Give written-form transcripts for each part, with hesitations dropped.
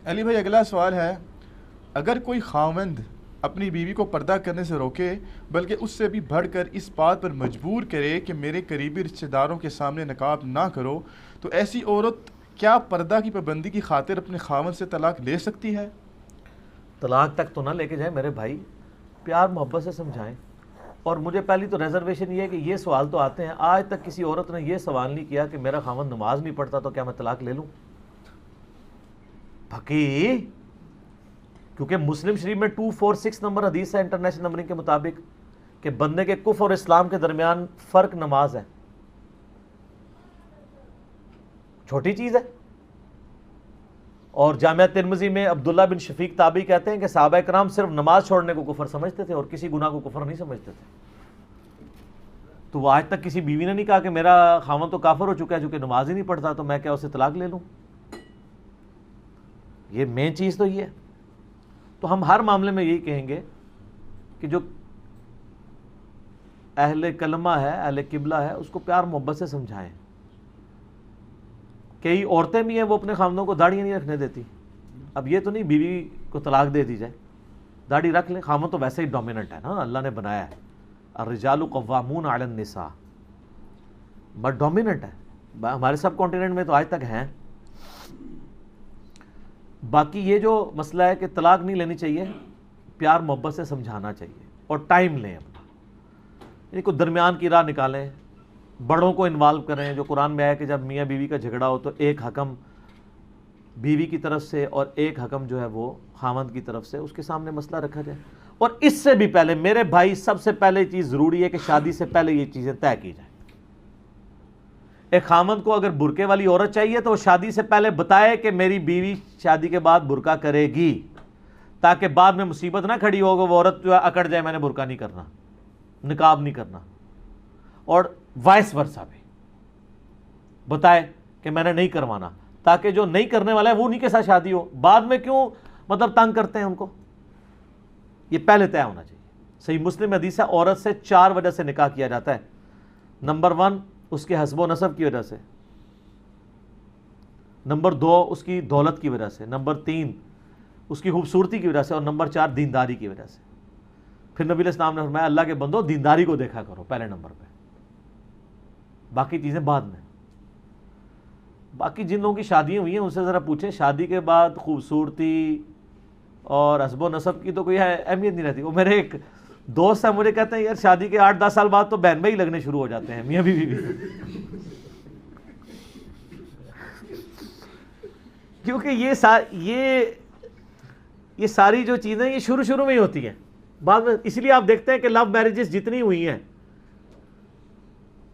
علی بھائی اگلا سوال ہے، اگر کوئی خاوند اپنی بیوی کو پردہ کرنے سے روکے بلکہ اس سے بھی بڑھ کر اس بات پر مجبور کرے کہ میرے قریبی رشتہ داروں کے سامنے نقاب نہ کرو، تو ایسی عورت کیا پردہ کی پابندی کی خاطر اپنے خاوند سے طلاق لے سکتی ہے؟ طلاق تک تو نہ لے کے جائیں میرے بھائی، پیار محبت سے سمجھائیں. اور مجھے پہلی تو ریزرویشن یہ ہے کہ یہ سوال تو آتے ہیں، آج تک کسی عورت نے یہ سوال نہیں کیا کہ میرا خاوند نماز نہیں پڑھتا تو کیا میں طلاق لے لوں. پھکی، کیونکہ مسلم شریف میں 246 نمبر حدیث ہے انٹرنیشنل نمبرنگ کے مطابق کہ بندے کے کفر اور اسلام کے درمیان فرق نماز ہے. چھوٹی چیز ہے. اور جامعہ ترمذی میں عبداللہ بن شفیق تابعی کہتے ہیں کہ صحابہ کرام صرف نماز چھوڑنے کو کفر سمجھتے تھے اور کسی گناہ کو کفر نہیں سمجھتے تھے. تو وہ آج تک کسی بیوی نے نہیں کہا کہ میرا خاوند تو کافر ہو چکا ہے چونکہ نماز ہی نہیں پڑھتا تو میں کیا اسے طلاق لے لوں. یہ مین چیز تو یہ ہے. تو ہم ہر معاملے میں یہی کہیں گے کہ جو اہل کلمہ ہے، اہل قبلہ ہے، اس کو پیار محبت سے سمجھائیں. کئی عورتیں بھی ہیں وہ اپنے خاوندوں کو داڑھی نہیں رکھنے دیتی. اب یہ تو نہیں بیوی کو طلاق دے دی جائے، داڑھی رکھ لیں. خاوند تو ویسے ہی ڈومیننٹ ہے نا، اللہ نے بنایا ہے الرجال قوامون علی النساء، بٹ ڈومیننٹ ہے. ہمارے سب کانٹیننٹ میں تو آج تک ہیں. باقی یہ جو مسئلہ ہے کہ طلاق نہیں لینی چاہیے، پیار محبت سے سمجھانا چاہیے اور ٹائم لیں اپنا. یعنی کوئی درمیان کی راہ نکالیں، بڑوں کو انوالو کریں. جو قرآن میں آیا کہ جب میاں بیوی کا جھگڑا ہو تو ایک حکم بیوی کی طرف سے اور ایک حکم جو ہے وہ خاوند کی طرف سے، اس کے سامنے مسئلہ رکھا جائے. اور اس سے بھی پہلے میرے بھائی سب سے پہلے چیز ضروری ہے کہ شادی سے پہلے یہ چیزیں طے کی جائیں. ایک خاوند کو اگر برقعے والی عورت چاہیے تو وہ شادی سے پہلے بتائے کہ میری بیوی شادی کے بعد برقع کرے گی، تاکہ بعد میں مصیبت نہ کھڑی ہوگا وہ عورت جو ہے اکڑ جائے میں نے برقع نہیں کرنا، نقاب نہیں کرنا. اور وائس ورثہ بھی بتائے کہ میں نے نہیں کروانا، تاکہ جو نہیں کرنے والا ہے وہ انہی کے ساتھ شادی ہو. بعد میں کیوں تنگ کرتے ہیں ان کو. یہ پہلے طے ہونا چاہیے. صحیح مسلم حدیث ہے عورت سے 4 وجہ سے نکاح کیا جاتا ہے. نمبر 1 اس کے حسب و نسب کی وجہ سے، نمبر 2 اس کی دولت کی وجہ سے، نمبر 3 اس کی خوبصورتی کی وجہ سے، اور نمبر 4 دینداری کی وجہ سے. پھر نبی علیہ السلام نے فرمایا اللہ کے بندو دینداری کو دیکھا کرو پہلے نمبر پہ، باقی چیزیں بعد میں. باقی جن لوگوں کی شادیاں ہوئی ہیں ان سے ذرا پوچھیں، شادی کے بعد خوبصورتی اور حسب و نسب کی تو کوئی اہمیت نہیں رہتی. وہ میرے ایک دوست ہے مجھے کہتے ہیں یار شادی کے 8-10 سال بعد تو بہن بھائی لگنے شروع ہو جاتے ہیں میاں بیوی بھی. کیونکہ یہ ساری جو چیزیں یہ شروع میں ہی ہوتی ہیں. بعد میں اس لیے آپ دیکھتے ہیں کہ لو میرجز جتنی ہوئی ہیں،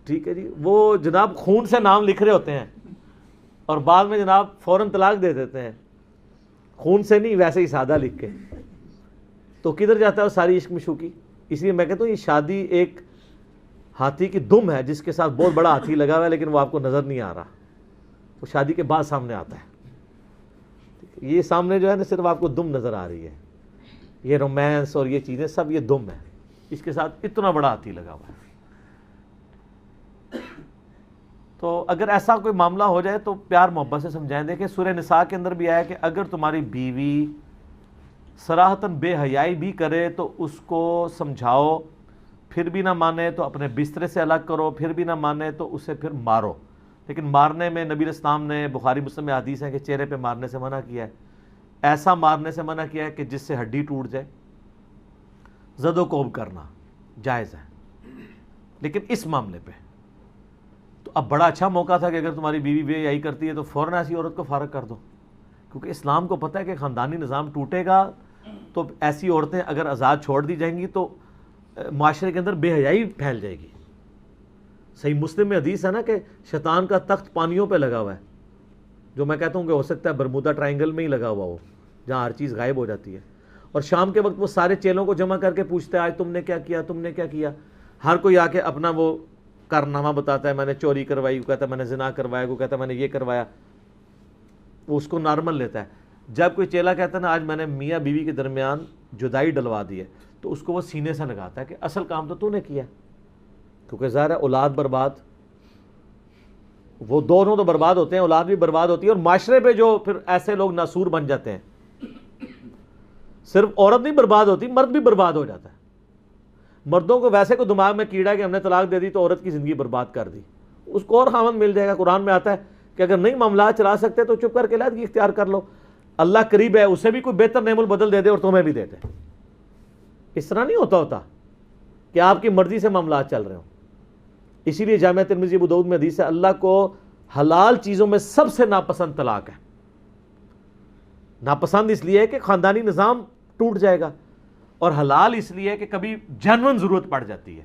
ٹھیک ہے جی، وہ جناب خون سے نام لکھ رہے ہوتے ہیں اور بعد میں جناب فوراً طلاق دے دیتے ہیں. خون سے نہیں، ویسے ہی سادہ لکھ کے. تو کدھر جاتا ہے وہ ساری عشق مشوقی. اس لیے میں کہتا ہوں یہ شادی ایک ہاتھی کی دم ہے جس کے ساتھ بہت بڑا ہاتھی لگا ہوا ہے لیکن وہ آپ کو نظر نہیں آ رہا. وہ شادی کے بعد سامنے آتا ہے. یہ سامنے جو ہے نا صرف آپ کو دم نظر آ رہی ہے. یہ رومانس اور یہ چیزیں سب یہ دم ہے، اس کے ساتھ اتنا بڑا ہاتھی لگا ہوا ہے. تو اگر ایسا کوئی معاملہ ہو جائے تو پیار محبت سے سمجھائیں. دیکھیں سورہ نساء کے اندر بھی آیا کہ اگر تمہاری بیوی صراحتاً بے حیائی بھی کرے تو اس کو سمجھاؤ، پھر بھی نہ مانے تو اپنے بسترے سے الگ کرو، پھر بھی نہ مانے تو اسے پھر مارو. لیکن مارنے میں نبی علیہ السلام نے بخاری مسلم میں حدیث ہے کہ چہرے پہ مارنے سے منع کیا ہے، ایسا مارنے سے منع کیا ہے کہ جس سے ہڈی ٹوٹ جائے. زد و کوب کرنا جائز ہے لیکن اس معاملے پہ تو اب بڑا اچھا موقع تھا کہ اگر تمہاری بیوی بے حیائی کرتی ہے تو فوراً ایسی عورت کو فارغ کر دو. کیونکہ اسلام کو پتہ ہے کہ خاندانی نظام ٹوٹے گا تو ایسی عورتیں اگر آزاد چھوڑ دی جائیں گی تو معاشرے کے اندر بے حیائی پھیل جائے گی. صحیح مسلم میں حدیث ہے نا کہ شیطان کا تخت پانیوں پہ لگا ہوا ہے، جو میں کہتا ہوں کہ ہو سکتا ہے برمودا ٹرائنگل میں ہی لگا ہوا ہو جہاں ہر چیز غائب ہو جاتی ہے. اور شام کے وقت وہ سارے چیلوں کو جمع کر کے پوچھتا ہے آج تم نے کیا کیا، تم نے کیا کیا. ہر کوئی آ کے اپنا وہ کارنامہ بتاتا ہے، میں نے چوری کروائی، وہ کہتا ہے میں نے زنا کروایا، وہ کہتا ہے میں نے یہ کروایا. وہ اس کو نارمل لیتا ہے. جب کوئی چیلا کہتا ہے نا آج میں نے میاں بیوی کے درمیان جدائی ڈلوا دی ہے تو اس کو وہ سینے سے لگاتا ہے کہ اصل کام تو نے کیا ہے. کیونکہ ظاہر ہے اولاد برباد وہ دونوں تو برباد ہوتے ہیں، اولاد بھی برباد ہوتی ہے، اور معاشرے پہ جو پھر ایسے لوگ ناسور بن جاتے ہیں، صرف عورت نہیں برباد ہوتی، مرد بھی برباد ہو جاتا ہے۔ مردوں کو ویسے کو دماغ میں کیڑا ہے کہ ہم نے طلاق دے دی تو عورت کی زندگی برباد کر دی، اس کو اور خاوند مل جائے گا۔ قرآن میں آتا ہے کہ اگر نہیں معاملات چلا سکتے تو چپ کر کے علیحدگی اختیار کر لو، اللہ قریب ہے، اسے بھی کوئی بہتر نعم البدل دے دے اور تمہیں بھی دے دے۔ اس طرح نہیں ہوتا کہ آپ کی مرضی سے معاملات چل رہے ہوں۔ اسی لیے جامعہ ترمذی ابو داؤد میں حدیث ہے، اللہ کو حلال چیزوں میں سب سے ناپسند طلاق ہے۔ ناپسند اس لیے ہے کہ خاندانی نظام ٹوٹ جائے گا، اور حلال اس لیے ہے کہ کبھی جینون ضرورت پڑ جاتی ہے،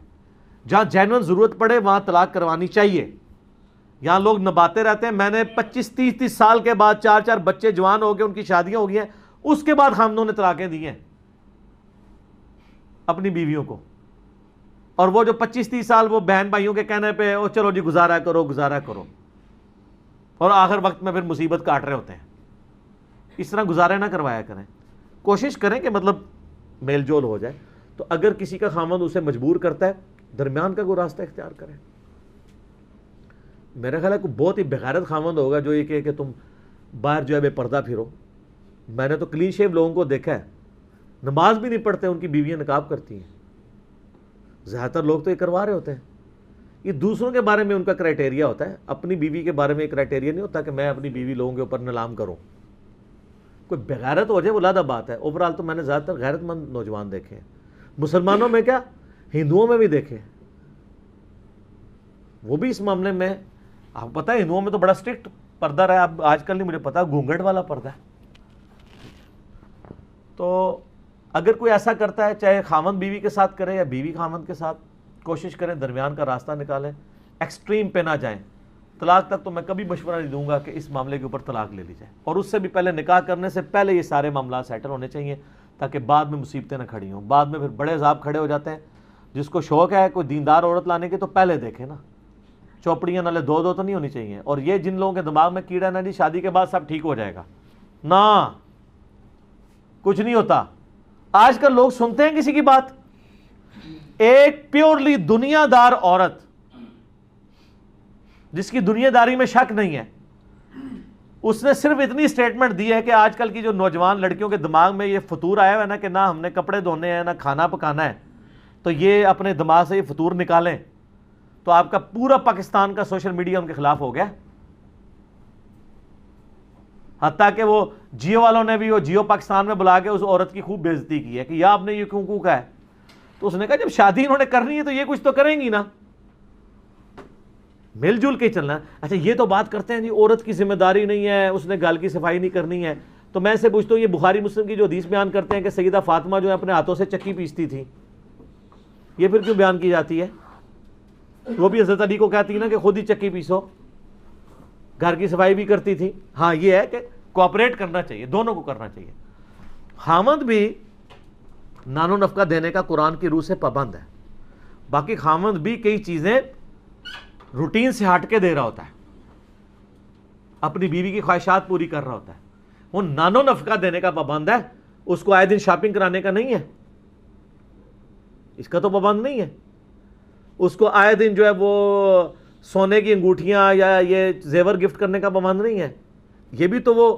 جہاں جینون ضرورت پڑے وہاں طلاق کروانی چاہیے۔ یہاں لوگ نباتے رہتے ہیں، میں نے 25-30 سال کے بعد 4 بچے جوان ہو گئے، ان کی شادیاں ہو گئی ہیں، اس کے بعد خامدوں نے طلاقیں دی ہیں اپنی بیویوں کو، اور وہ جو 25-30 سال وہ بہن بھائیوں کے کہنے پہ او چلو جی گزارا کرو، اور آخر وقت میں پھر مصیبت کاٹ رہے ہوتے ہیں۔ اس طرح گزارے نہ کروایا کریں، کوشش کریں کہ مطلب میل جول ہو جائے۔ تو اگر کسی کا خامند اسے مجبور کرتا ہے، درمیان کا کوئی راستہ اختیار کریں۔ میرا خیال ہے کوئی بہت ہی بغیرت خامند ہوگا جو یہ کہے کہ تم باہر جو ہے بے پردہ پھرو۔ میں نے تو کلین شیو لوگوں کو دیکھا ہے، نماز بھی نہیں پڑھتے، ان کی بیویاں نقاب کرتی ہیں۔ زیادہ تر لوگ تو یہ کروا رہے ہوتے ہیں۔ یہ دوسروں کے بارے میں ان کا کرائٹیریا ہوتا ہے، اپنی بیوی کے بارے میں یہ کرائٹیریا نہیں ہوتا کہ میں اپنی بیوی لوگوں کے اوپر نیلام کروں۔ کوئی بغیرت ہو جائے وہ علیحدہ بات ہے، اوورال تو میں نے زیادہ تر غیرت مند نوجوان دیکھے ہیں، مسلمانوں میں کیا ہندوؤں میں بھی دیکھے ہیں۔ وہ بھی اس معاملے میں آپ کو پتہ ہے ہندوؤں میں تو بڑا اسٹرکٹ پردہ رہا ہے، اب آج کل نہیں مجھے پتا، گھونگھٹ والا پردہ ہے۔ تو اگر کوئی ایسا کرتا ہے، چاہے خامند بیوی کے ساتھ کرے یا بیوی خامند کے ساتھ، کوشش کریں درمیان کا راستہ نکالیں، ایکسٹریم پہ نہ جائیں۔ طلاق تک تو میں کبھی مشورہ نہیں دوں گا کہ اس معاملے کے اوپر طلاق لے لی جائے، اور اس سے بھی پہلے نکاح کرنے سے پہلے یہ سارے معاملات سیٹل ہونے چاہیے، تاکہ بعد میں مصیبتیں نہ کھڑی ہوں۔ بعد میں پھر بڑے عذاب کھڑے ہو جاتے ہیں۔ جس کو شوق ہے کوئی دیندار عورت لانے کے تو پہلے دیکھے نا، چوپڑیاں نالے دو تو نہیں ہونی چاہیے۔ اور یہ جن لوگوں کے دماغ میں کیڑا نا جی شادی کے بعد سب ٹھیک ہو جائے گا، نہ کچھ نہیں ہوتا۔ آج کل لوگ سنتے ہیں کسی کی بات، ایک پیورلی دنیا دار عورت جس کی دنیا داری میں شک نہیں ہے، اس نے صرف اتنی سٹیٹمنٹ دی ہے کہ آج کل کی جو نوجوان لڑکیوں کے دماغ میں یہ فطور آیا ہوا ہے نا کہ نہ ہم نے کپڑے دھونے ہیں نہ کھانا پکانا ہے، تو یہ اپنے دماغ سے یہ فطور نکالیں، تو آپ کا پورا پاکستان کا سوشل میڈیا ان کے خلاف ہو گیا۔ حتیٰ کہ وہ جیو والوں نے بھی وہ جیو پاکستان میں بلا کے اس عورت کی خوب بے عزتی کی ہے کہ یا آپ نے یہ کیوں کہا ہے۔ تو اس نے کہا جب شادی انہوں نے کرنی ہے تو یہ کچھ تو کریں گی نا، مل جل کے چلنا ہے۔ اچھا یہ تو بات کرتے ہیں جی عورت کی ذمہ داری نہیں ہے، اس نے گل کی صفائی نہیں کرنی ہے، تو میں سے پوچھتا ہوں یہ بخاری مسلم کی جو حدیث بیان کرتے ہیں کہ سیدہ فاطمہ جو ہے اپنے ہاتھوں سے چکی پیستی تھی، یہ پھر کیوں بیان کی جاتی ہے؟ وہ بھی حضرت علی کو کہتی نا کہ خود ہی چکی پیسو، گھر کی صفائی بھی کرتی تھی۔ ہاں یہ ہے کہ کوآپریٹ کرنا چاہیے، دونوں کو کرنا چاہیے۔ خامند بھی نان و نفقہ دینے کا قرآن کی روح سے پابند ہے، باقی خامند بھی کئی چیزیں روٹین سے ہٹ کے دے رہا ہوتا ہے، اپنی بیوی کی خواہشات پوری کر رہا ہوتا ہے، وہ نان و نفقہ دینے کا پابند ہے، اس کو آئے دن شاپنگ کرانے کا نہیں ہے، اس کا تو پابند نہیں ہے، اس کو آئے دن جو ہے وہ سونے کی انگوٹھیاں یا یہ زیور گفٹ کرنے کا پابند نہیں ہے، یہ بھی تو وہ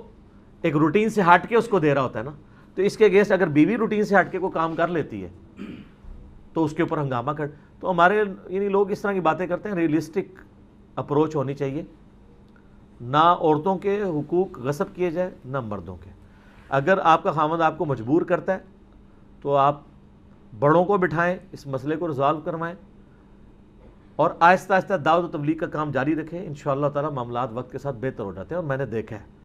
ایک روٹین سے ہٹ کے اس کو دے رہا ہوتا ہے نا۔ تو اس کے اگینسٹ اگر بیوی روٹین سے ہٹ کے کوئی کام کر لیتی ہے تو اس کے اوپر ہنگامہ کر، تو ہمارے یعنی لوگ اس طرح کی باتیں کرتے ہیں۔ ریئلسٹک اپروچ ہونی چاہیے، نہ عورتوں کے حقوق غصب کیے جائے نہ مردوں کے۔ اگر آپ کا خامند آپ کو مجبور کرتا ہے تو آپ بڑوں کو بٹھائیں، اس مسئلے کو ریزالو کروائیں، اور آہستہ آہستہ دعوت و تبلیغ کا کام جاری رکھیں۔ انشاءاللہ تعالی معاملات وقت کے ساتھ بہتر ہو جاتے ہیں، اور میں نے دیکھا ہے